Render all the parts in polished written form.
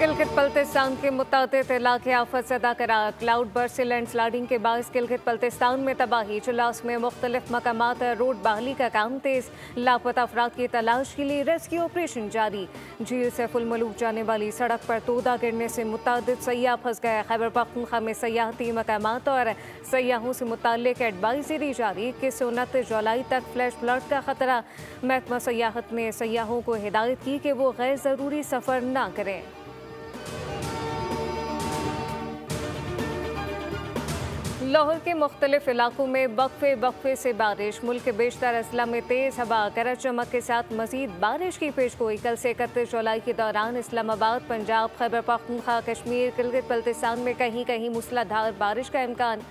गिलगित बल्तिस्तान के मुतादिद इलाके आफत ज़दा करार। क्लाउड बर्स्ट से लैंडस्लाइडिंग के बायस गिलगित बल्तिस्तान में तबाही। जुलास में मुख्तलिफ मकामात रोड बहाली का काम तेज। लापता अफराद की तलाश के लिए रेस्क्यू ऑपरेशन जारी। झील से फुलमलूक जाने वाली सड़क पर तोदा गिरने से मुतादिद सयाह फंस गए। खैबर पख्तूनख्वा में सयाहती मकामात और सयाहों से मुताल्लिक एडवाइजरी जारी। 21 से 29 जुलाई तक फ्लैश फ्लड का खतरा। महकमा सयाहत ने सयाहों को हिदायत की कि वो गैर ज़रूरी सफ़र न करें। लाहौर के मुख्तलिफ इलाकों में वक्फे से बारिश। मुल्क के बेशतर अजला में तेज़ हवा गरज चमक के साथ मजीद बारिश की पेशगोई। कल से 31 जुलाई के दौरान इस्लामाबाद, पंजाब, खैबर पख्तूनख्वा, कश्मीर, गिलगित बल्तिस्तान में कहीं कहीं मूसलाधार बारिश का इम्कान।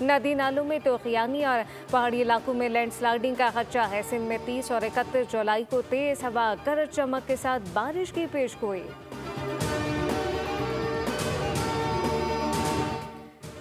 नदी नालों में तूफ़ानी और पहाड़ी इलाकों में लैंडस्लाइडिंग का खदशा है। सिंध में 30 और 31 जुलाई को तेज़ हवा गरज चमक के साथ बारिश की पेशगोई।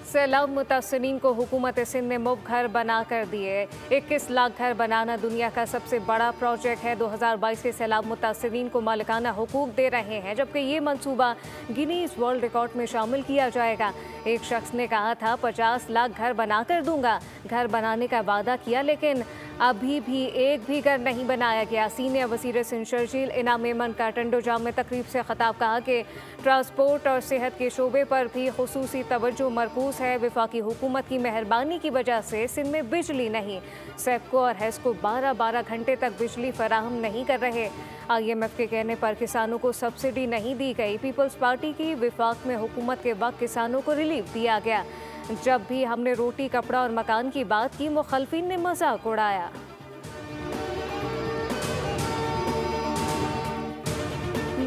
सैलाब मुतासरीन को हुकूमत सिंध ने मुफ्त घर बना कर दिए। 21 लाख घर बनाना दुनिया का सबसे बड़ा प्रोजेक्ट है। 2022 के सैलाब मुतासरीन को मालिकाना हुकूक दे रहे हैं, जबकि ये मंसूबा गिनीज वर्ल्ड रिकॉर्ड में शामिल किया जाएगा। एक शख्स ने कहा था 50 लाख घर बना कर दूंगा। घर बनाने का वादा किया, लेकिन अभी भी एक भी घर नहीं बनाया गया। सीनियर वज़ीर सिंध शर्जील इनाम मेमन का टंडो जाम में तकरीब से खिताब कहा कि ट्रांसपोर्ट और सेहत के शोबे पर भी खुसूसी तवज्जो मरकूज़ है। वफाकी हुकूमत की मेहरबानी की वजह से सिंध में बिजली नहीं। सेप्को और हेस्को 12-12 घंटे तक बिजली फराहम नहीं कर रहे। IMF के कहने पर किसानों को सब्सिडी नहीं दी गई। पीपल्स पार्टी की विफाक में हुकूमत के वक्त किसानों को रिलीफ दिया गया। जब भी हमने रोटी, कपड़ा और मकान की बात की, मुखालफिन ने मजाक उड़ाया।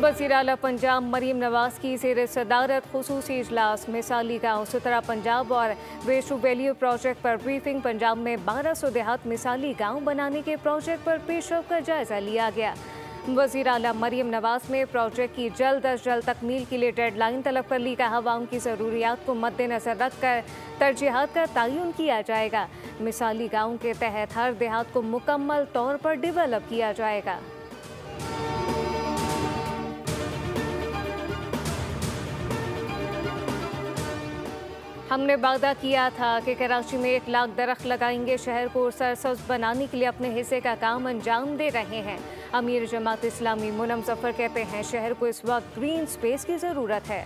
वज़ीर आला पंजाब मरीम नवाज की ज़ेर सदारत खुसूसी इजलास। मिसाली गाँव सुतरा पंजाब और वेस्ट वैल्यू प्रोजेक्ट पर ब्रीफिंग। पंजाब में 1200 देहात मिसाली गाँव बनाने के प्रोजेक्ट पर पेशरफ का जायजा लिया गया। वज़ीर आला मरीम नवाज ने प्रोजेक्ट की जल्द अज जल्द तकमील के लिए डेडलाइन तलब कर ली। कहा आवाम की ज़रूरियात को मद्देनज़र रखकर तरजीहात का तयन किया जाएगा। मिसाली गाँव के तहत हर देहात को मुकम्मल तौर पर डेवलप किया जाएगा। हमने वादा किया था कि कराची में 1 लाख दरख्त लगाएंगे। शहर को सरसब्ज बनाने के लिए अपने हिस्से का काम अंजाम दे रहे हैं। अमीर जमात इस्लामी मुनम जफर कहते हैं शहर को इस वक्त ग्रीन स्पेस की ज़रूरत है।